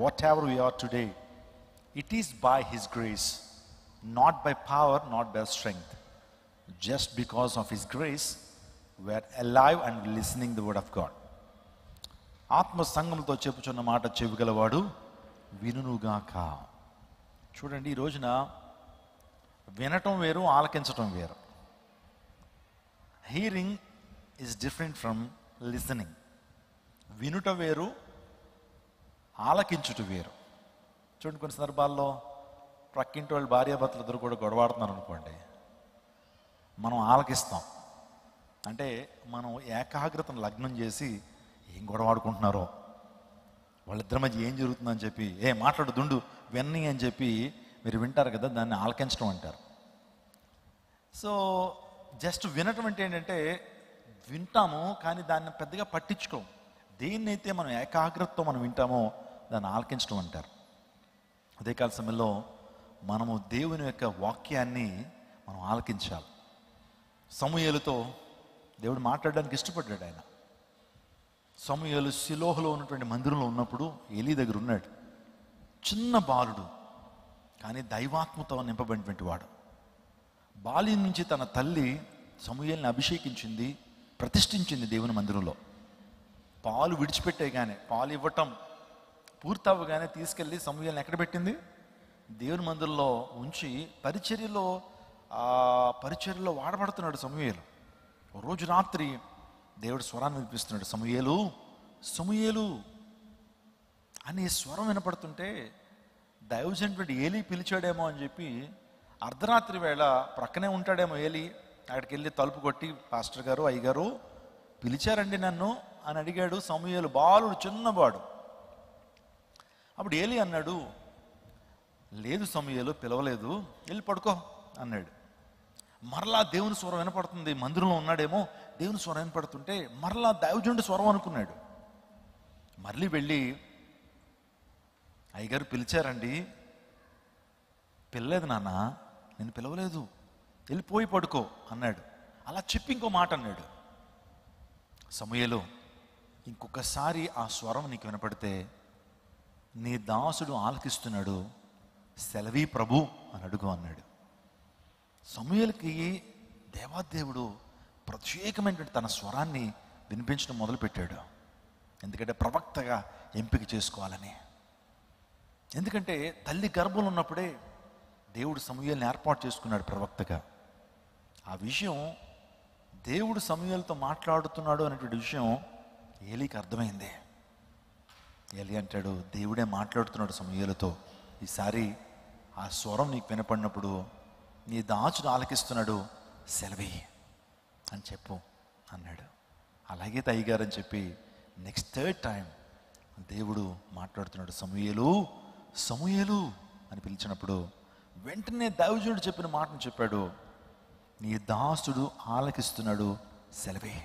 whatever we are today, it is by His grace, not by power, not by strength. Just because of His grace, we are alive and listening the word of God. ఆత్మ సంఘములతో చెప్పుచున్న మాట చెవిగలవాడు వినుగాక. చూడండి, ఈ రోజున వినటం వేరు, ఆలకించటం వేరు. Hearing is different from listening. వినుట వేరు, ఆలకించుట వేరు. చూడండి, కొన్ని సందర్భాల్లో ప్రక్కింటి వాళ్ళు భార్యాభర్తలు ఇద్దరు కూడా గొడవాడుతున్నారు అనుకోండి, మనం ఆలకిస్తాం. అంటే మనం ఏకాగ్రతను లగ్నం చేసి ఏం గొడవాడుకుంటున్నారో, వాళ్ళిద్దరి మధ్య ఏం జరుగుతుందని చెప్పి మాట్లాడుతుండు విన్ని అని చెప్పి మీరు వింటారు కదా, దాన్ని ఆలకించడం అంటారు. సో జస్ట్ వినటం అంటే ఏంటంటే వింటాము కానీ దాన్ని పెద్దగా పట్టించుకోము. దేన్నైతే మనం ఏకాగ్రతతో మనం వింటామో దాన్ని ఆలకించడం అంటారు. ఉదయకాల సమయంలో మనము దేవుని యొక్క వాక్యాన్ని మనం ఆలకించాలి. సమూయేలుతో దేవుడు మాట్లాడడానికి ఇష్టపడ్డాడు. ఆయన సమూయేలు షిలోహులో ఉన్నటువంటి మందిరంలో ఉన్నప్పుడు ఏలీ దగ్గర ఉన్నాడు. చిన్న బాలుడు కానీ దైవాత్మతో నింపబడినటువంటి వాడు. బాల్యం నుంచి తన తల్లి సమూయేలుని అభిషేకించింది, ప్రతిష్ఠించింది దేవుని మందిరంలో. పాలు విడిచిపెట్టేగానే, పాలు ఇవ్వటం పూర్తవ్వగానే తీసుకెళ్ళి సమూయేలుని ఎక్కడ పెట్టింది? దేవుని మందిరంలో ఉంచి పరిచర్యలో వాడబడుతున్నాడు సమూయేలు. రోజు రాత్రి దేవుడు స్వరాన్ని వినిపిస్తున్నాడు, సమూయేలు సమూయేలు అని. స్వరం వినపడుతుంటే దైవజనుడు ఏలీ పిలిచాడేమో అని చెప్పి అర్ధరాత్రి వేళ ప్రక్కనే ఉంటాడేమో ఏలీ, అక్కడికి వెళ్ళి తలుపు కొట్టి, పాస్టర్ గారు, అయ్యగారు పిలిచారండి నన్ను అని అడిగాడు. సమూయేలు బాలుడు, చిన్నవాడు. అప్పుడు ఏలీ అన్నాడు, లేదు సమూయేలు, పిలవలేదు, వెళ్ళి పడుకో అన్నాడు. మరలా దేవుని స్వరం వినపడుతుంది. మందిరంలో ఉన్నాడేమో, దేవుని స్వరం వినపడుతుంటే మరలా దైవజనుడి స్వరం అనుకున్నాడు. మళ్ళీ వెళ్ళి, అయ్యగారు పిలిచారండి. పిల్లలేదు నాన్న, నేను పిలవలేదు, వెళ్ళిపోయి పడుకో అన్నాడు. అలా చెప్పి ఇంకో మాట అన్నాడు, సమూయేలు ఇంకొకసారి ఆ స్వరం నీకు వినపడితే నీ దాసుడు ఆలకిస్తున్నాడు, సెలవీ ప్రభు అని అడుగు అన్నాడు. సమూయేలుకి దేవాదేవుడు ప్రత్యేకమైనటువంటి తన స్వరాన్ని వినిపించడం మొదలుపెట్టాడు. ఎందుకంటే ప్రవక్తగా ఎంపిక చేసుకోవాలని. ఎందుకంటే తల్లి గర్భంలో ఉన్నప్పుడే దేవుడు సమూయేలుని ఏర్పాటు చేసుకున్నాడు ప్రవక్తగా. ఆ విషయం, దేవుడు సమూయేలుతో మాట్లాడుతున్నాడు అనేటువంటి విషయం ఏలీకి అర్థమైంది. ఏలీ అంటాడు, దేవుడే మాట్లాడుతున్నాడు సమూయేలుతో, ఈసారి ఆ స్వరం నీకు వినపడినప్పుడు నీ దాసుడు ఆలకిస్తున్నాడు, సెలవి అని చెప్పు అన్నాడు. అలాగే అయ్యగారని చెప్పి నెక్స్ట్ థర్డ్ టైం దేవుడు మాట్లాడుతున్నాడు, సమూయేలు సమూయేలు అని పిలిచినప్పుడు వెంటనే దైవజనుడు చెప్పిన మాటను చెప్పాడు, నీ దాసుడు ఆలకిస్తున్నాడు, సెలవే.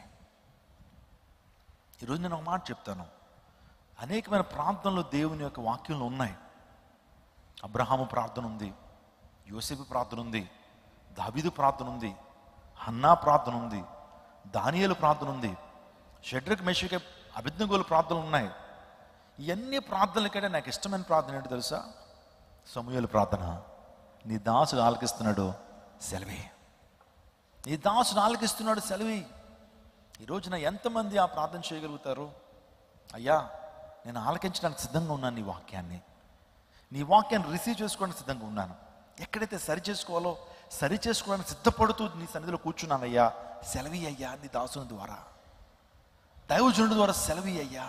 ఈరోజు నేను ఒక మాట చెప్తాను. అనేకమైన ప్రార్థనలు దేవుని యొక్క వాక్యంలో ఉన్నాయి. అబ్రహాము ప్రార్థన ఉంది, యోసేపు ప్రార్థన ఉంది, దావీదు ప్రార్థన ఉంది, హన్నా ప్రార్థన ఉంది, దానియేలు ప్రార్థన ఉంది, షడ్రక్ మెషక్ అబేద్నెగోల ప్రార్థనలు ఉన్నాయి. ఇవన్నీ ప్రార్థనల కంటే నాకు ఇష్టమైన ప్రార్థన ఏంటో తెలుసా? సమూయేలు ప్రార్థన. నీ దాసుడు ఆలకిస్తున్నాడు, సెలవి. నీ దాసుడు ఆలకిస్తున్నాడు, సెలవి. ఈ రోజున ఎంతమంది ఆ ప్రార్థన చేయగలుగుతారు? అయ్యా, నేను ఆలకించడానికి సిద్ధంగా ఉన్నాను, నీ వాక్యాన్ని రిసీవ్ చేసుకోవడానికి సిద్ధంగా ఉన్నాను. ఎక్కడైతే సరి చేసుకోవాలో సరి చేసుకోవడానికి సిద్ధపడుతూ నీ సన్నిధిలో కూర్చున్నానయ్యా, సెలవి అయ్యా. నీ దాసుని ద్వారా, దైవజనుడి ద్వారా సెలవి అయ్యా.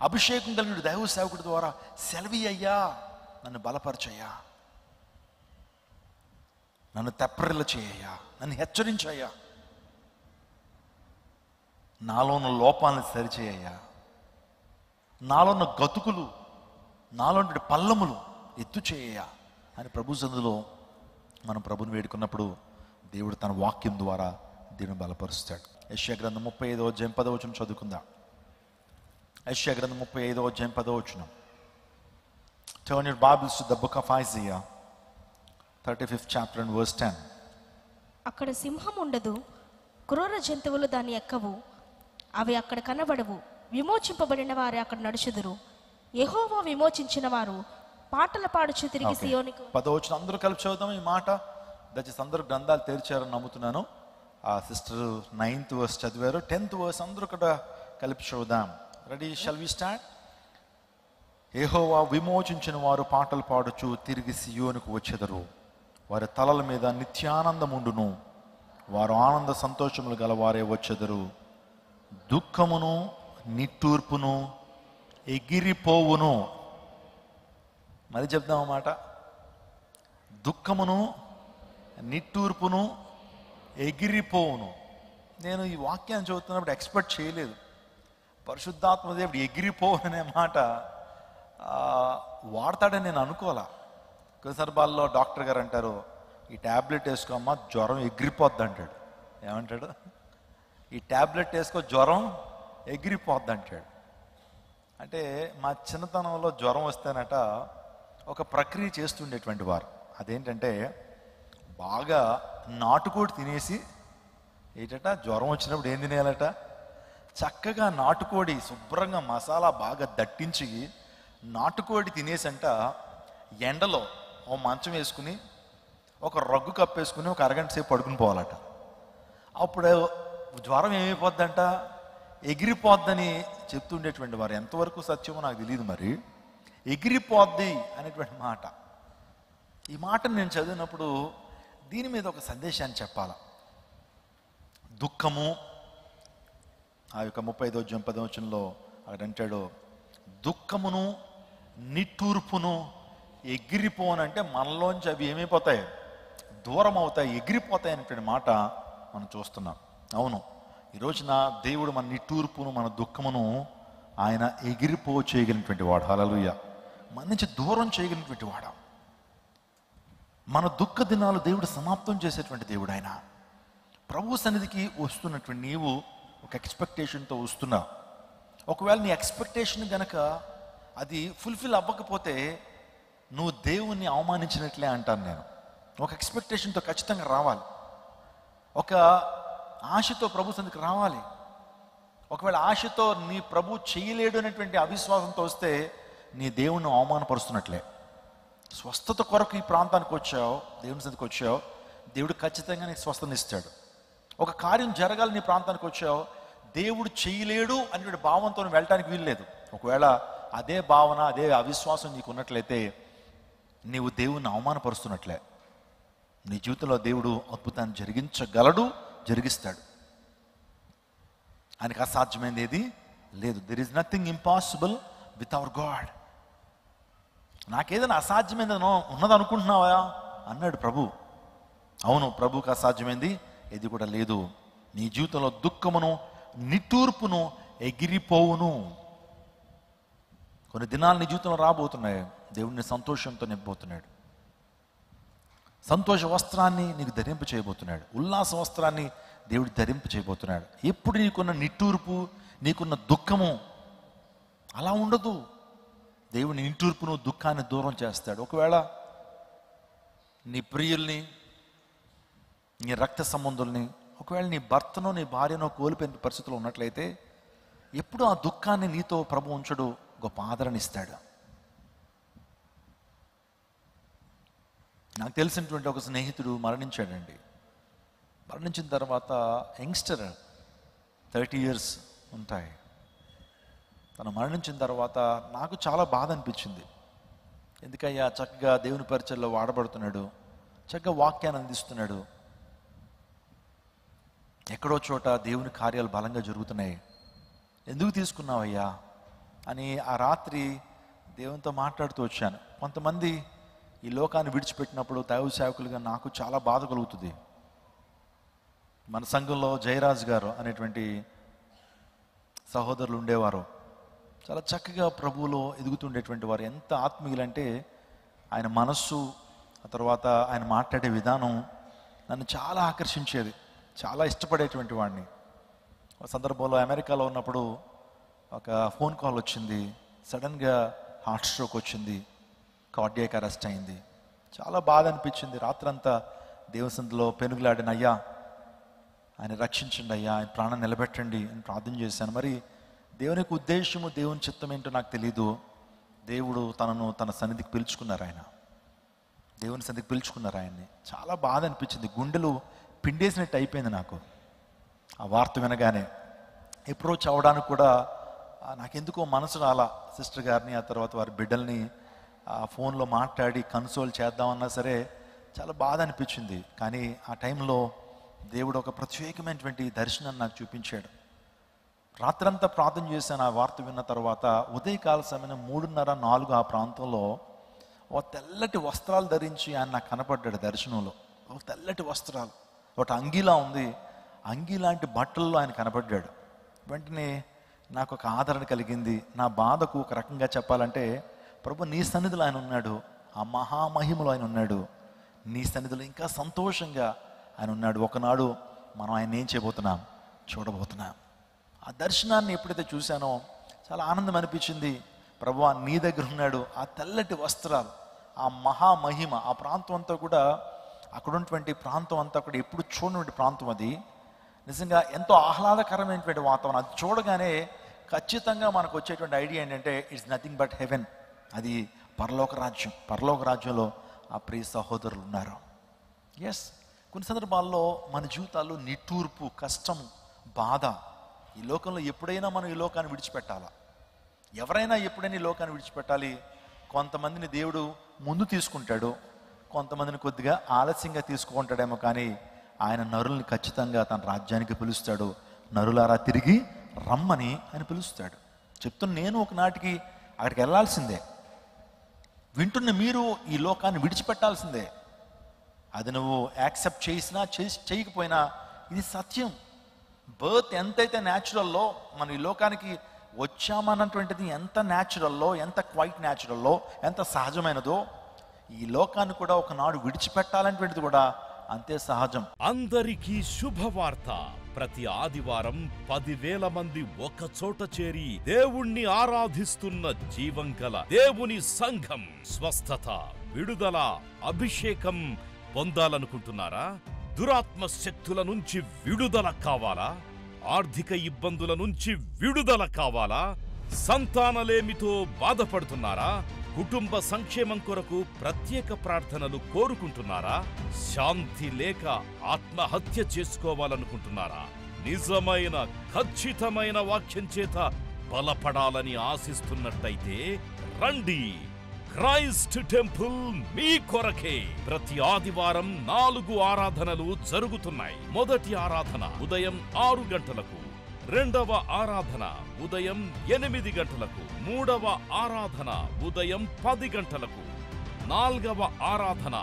అభిషేకం కలిగిన దైవ సేవకుడి ద్వారా సెలవి అయ్యా. నన్ను బలపరచయ్యా, నన్ను తెప్పరిల్ల చేయయ్యా, నన్ను హెచ్చరించయ్యా, నాలో ఉన్న లోపాలను సరిచేయ్యా, నాలో ఉన్న గతుకులు, నాలో ఉన్న పల్లములు ఎత్తు చేయయ్యా అని ప్రభు సన్నిధిలో మనం ప్రభుని వేడుకున్నప్పుడు దేవుడు తన వాక్యం ద్వారా దేవుని బలపరుస్తాడు. యెషయా గ్రంథం 35వ అధ్యాయం 10వ వచనం చదువుకుందాం. యెషయా గ్రంథం 35వ అధ్యాయం 10వ వచనం. Turn your Bibles to the book of Isaiah, 35th chapter and verse 10. అక్కడ సింహం ఉండదు, క్రూర జంతువులు దాన్ని ఎక్కవు, అవి అక్కడ కనబడవు, విమోచింపబడిన వారే అక్కడ నడుచుదురు, యెహోవా విమోచించిన వారు పాటలు పాడుచు తిరిగి Okay. సియోనుకు 10వ వచనం అందరూ కలిపి చదువుదాం ఈ మాట. దయచేసి అందరూ గ్రంథాలు తెరిచారని నమ్ముతున్నాను. ఆ సిస్టర్ 9th verse చదివారు. 10th verse అందరూ కూడా కలిపి చదువుదాం. Ready, shall we start? Jehovah విమోచించిన వారు పాటలు పాడుచు తిరిగి సియోనుకు వచ్చెదరు. వారి తలల మీద నిత్యానందముండును. వారు ఆనంద సంతోషములు గలవారే వచ్చెదరు. దుఃఖమును నిట్టూర్పును ఎగిరిపోవును. మరి చెప్దాం అన్నమాట. దుఃఖమును నిట్టూర్పును ఎగిరిపోవును. నేను ఈ వాక్యాన్ని చదువుతున్నప్పుడు ఎక్స్పెక్ట్ చేయలేదు. పరిశుద్ధాత్మదేవుడు ఎగిరిపోవును అనే మాట వాడతాడని నేను అనుకోలే. కొన్ని సందర్భాల్లో డాక్టర్ గారు అంటారు, ఈ ట్యాబ్లెట్ వేసుకోమ్మా జ్వరం ఎగిరిపోద్ది అంటాడు. ఏమంటాడు? ఈ ట్యాబ్లెట్ వేసుకో జ్వరం ఎగిరిపోద్ది అంటాడు. అంటే మా చిన్నతనంలో జ్వరం వస్తేనట ఒక ప్రక్రియ చేస్తుండేటువంటి వారు. అదేంటంటే బాగా నాటుకోడి తినేసి ఏంటట జ్వరం వచ్చినప్పుడు ఏం తినేయాలట, చక్కగా నాటుకోడి శుభ్రంగా మసాలా బాగా దట్టించి నాటుకోడి తినేసంట ఎండలో ఓ మంచం వేసుకుని ఒక రగ్గు కప్పేసుకుని ఒక అరగంట సేపు పడుకుని పోవాలట. అప్పుడు జ్వరం ఏమైపోద్దంట, ఎగిరిపోద్దని చెప్తుండేటువంటి వారు. ఎంతవరకు సత్యమో నాకు తెలియదు. మరి ఎగిరిపోద్ది అనేటువంటి మాట, ఈ మాటను నేను చదివినప్పుడు దీని మీద ఒక సందేశాన్ని చెప్పాల. దుఃఖము, ఆ యొక్క 35వ అధ్యాయం 10వ వచనంలో అక్కడ అంటాడు, దుఃఖమును నిట్టూర్పును ఎగిరిపోనంటే మనలోంచి అవి ఏమైపోతాయి, దూరం అవుతాయి, ఎగిరిపోతాయి అనేటువంటి మాట మనం చూస్తున్నాం. అవును, ఈరోజున దేవుడు మన నిట్టూర్పును మన దుఃఖమును ఆయన ఎగిరిపో చేయగలిగినటువంటి వాడు. హల్లెలూయా. మన నుంచి దూరం చేయగలిగినటువంటి వాడు. మన దుఃఖ దినాలు దేవుడు సమాప్తం చేసేటువంటి దేవుడు ఆయన. ప్రభు సన్నిధికి వస్తున్నటువంటి నీవు ఒక ఎక్స్పెక్టేషన్తో వస్తున్నావు. ఒకవేళ నీ ఎక్స్పెక్టేషన్ గనక అది ఫుల్ఫిల్ అవ్వకపోతే నువ్వు దేవుణ్ణి అవమానించినట్లే అంటాను నేను. ఒక ఎక్స్పెక్టేషన్తో ఖచ్చితంగా రావాలి. ఒక ఆశతో ప్రభు సన్నిధికి రావాలి. ఒకవేళ ఆశతో నీ ప్రభు చేయలేడు అనేటువంటి అవిశ్వాసంతో వస్తే నీ దేవుణ్ణి అవమానపరుస్తున్నట్లే. స్వస్థత కొరకు ఈ ప్రాంతానికి వచ్చావు, దేవుని సన్నిధికి వచ్చావు, దేవుడు ఖచ్చితంగా నీకు స్వస్థతనిస్తాడు. ఒక కార్యం జరగాలి నీ ప్రాంతానికి వచ్చావు, దేవుడు చేయలేడు అనేటువంటి భావంతో వెళ్ళటానికి వీల్లేదు. ఒకవేళ అదే భావన అదే అవిశ్వాసం నీకు ఉన్నట్లయితే నీవు దేవుణ్ణి అవమానపరుస్తున్నట్లే. నీ జీవితంలో దేవుడు అద్భుతాన్ని జరిగించగలడు, జరిగిస్తాడు. ఆయనకు అసాధ్యమైనది ఏది లేదు. There is nothing impossible with our God. నాకేదైనా అసాధ్యమైనది ఉన్నదనుకుంటున్నావా అన్నాడు ప్రభు. అవును, ప్రభుకి అసాధ్యమైంది ఏది కూడా లేదు. నీ జీవితంలో దుఃఖమును నిట్టూర్పును ఎగిరిపోవును. కొన్ని దినాలు నీ జీవితంలో రాబోతున్నాయి. దేవుడిని సంతోషంతో నింపబోతున్నాడు. సంతోష వస్త్రాన్ని నీకు ధరింప చేయబోతున్నాడు. ఉల్లాస వస్త్రాన్ని దేవుడు ధరింప చేయబోతున్నాడు. ఎప్పుడు నీకున్న నిట్టూర్పు, నీకున్న దుఃఖము అలా ఉండదు. దేవుని నిట్టూర్పును దుఃఖాన్ని దూరం చేస్తాడు. ఒకవేళ నీ ప్రియుల్ని, నీ రక్త సంబంధుల్ని, ఒకవేళ నీ భర్తనో నీ భార్యనో కోల్పోయిన పరిస్థితుల్లో ఉన్నట్లయితే ఎప్పుడు ఆ దుఃఖాన్ని నీతో ప్రభు ఉంచడు, గొప్ప ఆదరణ ఇస్తాడు. నాకు తెలిసినటువంటి ఒక స్నేహితుడు మరణించాడండి. మరణించిన తర్వాత యంగ్స్టర్, 30 years ఉంటాయి. తను మరణించిన తర్వాత నాకు చాలా బాధ అనిపించింది. ఎందుకయ్యా, చక్కగా దేవుని పరిచయంలో వాడబడుతున్నాడు, చక్కగా వాక్యాన్ని అందిస్తున్నాడు, ఎక్కడో చోట దేవుని కార్యాలు బలంగా జరుగుతున్నాయి, ఎందుకు తీసుకున్నావయ్యా అని ఆ రాత్రి దేవునితో మాట్లాడుతూ వచ్చాను. కొంతమంది ఈ లోకాన్ని విడిచిపెట్టినప్పుడు దైవ సేవకులుగా నాకు చాలా బాధ కలుగుతుంది. మన సంఘంలో జయరాజ్ గారు అనేటువంటి సహోదరులు ఉండేవారు. చాలా చక్కగా ప్రభువులో ఎదుగుతుండేటువంటి వారు. ఎంత ఆత్మీయులంటే ఆయన మనస్సు, ఆ తర్వాత ఆయన మాట్లాడే విధానం నన్ను చాలా ఆకర్షించేది. చాలా ఇష్టపడేటువంటి వాడిని. ఒక సందర్భంలో అమెరికాలో ఉన్నప్పుడు ఒక ఫోన్ కాల్ వచ్చింది. సడన్గా హార్ట్ స్ట్రోక్ వచ్చింది, కార్డియాక్ అరెస్ట్ అయింది. చాలా బాధ అనిపించింది. రాత్రంతా దేవసంతలో పెనుగులాడిన, అయ్యా ఆయన రక్షించండి, అయ్యా ఆయన ప్రాణం నిలబెట్టండి అని ప్రార్థన చేశాను. మరి దేవునికి ఉద్దేశము, దేవుని చిత్తం ఏంటో నాకు తెలీదు. దేవుడు తనను తన సన్నిధికి పిలుచుకున్నారు. దేవుని సన్నిధికి పిలుచుకున్నారు ఆయన్ని. చాలా బాధ అనిపించింది, గుండెలు పిండేసినట్టు అయిపోయింది నాకు ఆ వార్త వినగానే. అప్రోచ్ అవ్వడానికి కూడా నాకెందుకో మనసు రాలా. సిస్టర్ గారిని, ఆ తర్వాత వారి బిడ్డల్ని ఫోన్లో మాట్లాడి కన్సోల్ చేద్దామన్నా సరే చాలా బాధ అనిపించింది. కానీ ఆ టైంలో దేవుడు ఒక ప్రత్యేకమైనటువంటి దర్శనాన్ని నాకు చూపించాడు. రాత్రంతా ప్రార్థన చేశాను. ఆ వార్త విన్న తర్వాత ఉదయకాల సమయం 3:30, 4 ఆ ప్రాంతంలో ఒక తెల్లటి వస్త్రాలు ధరించి ఆయన నాకు కనపడ్డాడు దర్శనంలో. ఒక తెల్లటి వస్త్రాలు, ఒకటి అంగీలా ఉంది, అంగీ లాంటి బట్టల్లో ఆయన కనపడ్డాడు. వెంటనే నాకు ఒక ఆదరణ కలిగింది. నా బాధకు ఒక రకంగా చెప్పాలంటే, ప్రభు నీ సన్నిధిలో ఆయన ఉన్నాడు, ఆ మహామహిమలో ఆయన ఉన్నాడు, నీ సన్నిధిలో ఇంకా సంతోషంగా ఆయన ఉన్నాడు. ఒకనాడు మనం ఆయన ఏం చేయబోతున్నాం, చూడబోతున్నాం. ఆ దర్శనాన్ని ఎప్పుడైతే చూశానో చాలా ఆనందం అనిపించింది. ప్రభువా నీ దగ్గర ఉన్నాడు, ఆ తెల్లటి వస్త్రాలు, ఆ మహామహిమ. ఆ ప్రాంతం అంతా కూడా, అక్కడ ఉన్నటువంటి ప్రాంతం అంతా కూడా ఎప్పుడు చూడనటువంటి ప్రాంతం. అది నిజంగా ఎంతో ఆహ్లాదకరమైనటువంటి వాతావరణం. అది చూడగానే ఖచ్చితంగా మనకు వచ్చేటువంటి ఐడియా ఏంటంటే, ఇట్స్ నథింగ్ బట్ హెవెన్. అది పరలోక రాజ్యం. పరలోక రాజ్యంలో ఆ ప్రియ సహోదరులు ఉన్నారు. ఎస్, కొన్ని సందర్భాల్లో మన జీవితాల్లో నిట్టూర్పు, కష్టం, బాధ. ఈ లోకంలో ఎప్పుడైనా మనం ఈ లోకాన్ని విడిచిపెట్టాలా? ఎవరైనా ఎప్పుడైనా ఈ లోకాన్ని విడిచిపెట్టాలి. కొంతమందిని దేవుడు ముందు తీసుకుంటాడు, కొంతమందిని కొద్దిగా ఆలస్యంగా తీసుకుంటాడేమో. కానీ ఆయన నరుల్ని ఖచ్చితంగా తన రాజ్యానికి పిలుస్తాడు. నరులారా తిరిగి రమ్మని ఆయన పిలుస్తాడు. చెప్తున్న నేను ఒకనాటికి అక్కడికి వెళ్ళాల్సిందే. వింటున్న మీరు ఈ లోకాన్ని విడిచిపెట్టాల్సిందే. అది నువ్వు యాక్సెప్ట్ చేసినా చేయకపోయినా ఇది సత్యం. బర్త్ ఎంతైతే న్యాచురల్లో, మనం ఈ లోకానికి వచ్చామన్నటువంటిది ఎంత న్యాచురల్లో, ఎంత క్వైట్ న్యాచురల్లో, ఎంత సహజమైనదో, ఈ లోకాన్ని కూడా ఒకనాడు విడిచిపెట్టాలనేటువంటిది కూడా అంతే సహజం. అందరికీ శుభవార్త. ప్రతి ఆదివారం 10,000 మంది ఒక చోట చేరి దేవుణ్ణి ఆరాధిస్తున్న జీవం గల దేవుని సంఘం. స్వస్థత, విడుదల, అభిషేకం పొందాలనుకుంటున్నారా? దురాత్మ శక్తుల నుంచి విడుదల కావాలా? ఆర్థిక ఇబ్బందుల నుంచి విడుదల కావాలా? సంతానలేమితో బాధపడుతున్నారా? కుటుంబ సంక్షేమం కొరకు ప్రత్యేక ప్రార్థనలు కోరుకుంటున్నారా? శాంతి లేక ఆత్మహత్య చేసుకోవాలనుకుంటున్నారా? నిజమైన ఖచ్చితమైన వాక్యం చేత బలపడాలని ఆశిస్తున్నట్టయితే రండి. క్రైస్ట్ టెంపుల్ మీ కొరకే. ప్రతి ఆదివారం 4 ఆరాధనలు జరుగుతున్నాయి. మొదటి ఆరాధన ఉదయం 6 గంటలకు, రెండవ ఆరాధన ఉదయం 8 గంటలకు, మూడవ ఆరాధన ఉదయం 10 గంటలకు, నాల్గవ ఆరాధన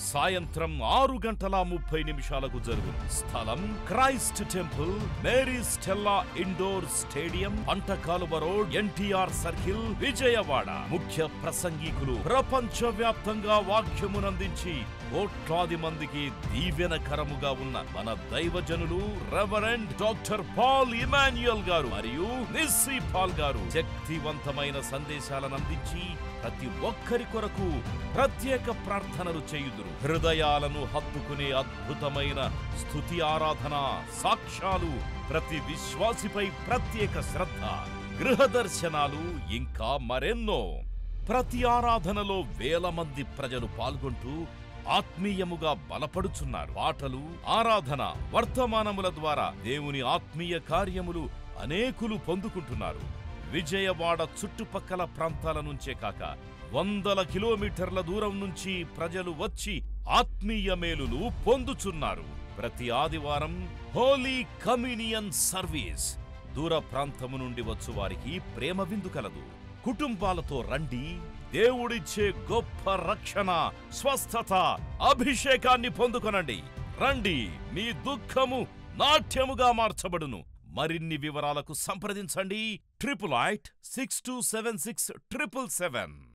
సాయంత్రం 6:30 జరుగును. స్థలం Christ temple, Mary Stella indoor stadium, Pantakaluva road, NTR circle, Vijayawada. ముఖ్య ప్రసంగికులు ప్రపంచ వ్యాప్తంగా వాక్యమునందించి కోట్లాది మందికి దీవెనకరముగా ఉన్న మన దైవజనులు రెవరెండ్ డాక్టర్ పాల్ ఇమాన్యుయల్ గారు మరియు నిస్సీ పాల్ గారు శక్తివంతమైన సందేశాలను అందించి ప్రతి ఒక్కరి కొరకు ప్రత్యేక ప్రార్థనలు చేయుదురు. హృదయాలను హత్తుకునే అద్భుతమైన స్తుతి ఆరాధన సాక్ష్యాలు, ప్రతి విశ్వాసిపై ప్రత్యేక శ్రద్ధ, గృహ దర్శనాలు, ఇంకా మరెన్నో. ప్రతి ఆరాధనలో 1000 మంది ప్రజలు పాల్గొంటూ ఆత్మీయముగా బలపడుచున్నారు. పాటలు, ఆరాధన, వర్తమానముల ద్వారా దేవుని ఆత్మీయ కార్యములు అనేకులు పొందుకుంటున్నారు. విజయవాడ చుట్టుపక్కల ప్రాంతాల నుంచే కాక 100 కిలోమీటర్ల దూరం నుంచి ప్రజలు వచ్చి ఆత్మీయ మేలులు పొందుచున్నారు. ప్రతి ఆదివారం హోలీ కమ్యూనియన్ సర్వీస్. దూర ప్రాంతము నుండి వచ్చు వారికి ప్రేమ విందు కలదు. కుటుంబాలతో రండి. దేవుడిచ్చే గొప్ప రక్షణ, స్వస్థత, అభిషేకాన్ని పొందుకొనండి. రండి, మీ దుఃఖము నాట్యముగా మార్చబడును. మరిన్ని వివరాలకు సంప్రదించండి 88 6276 777.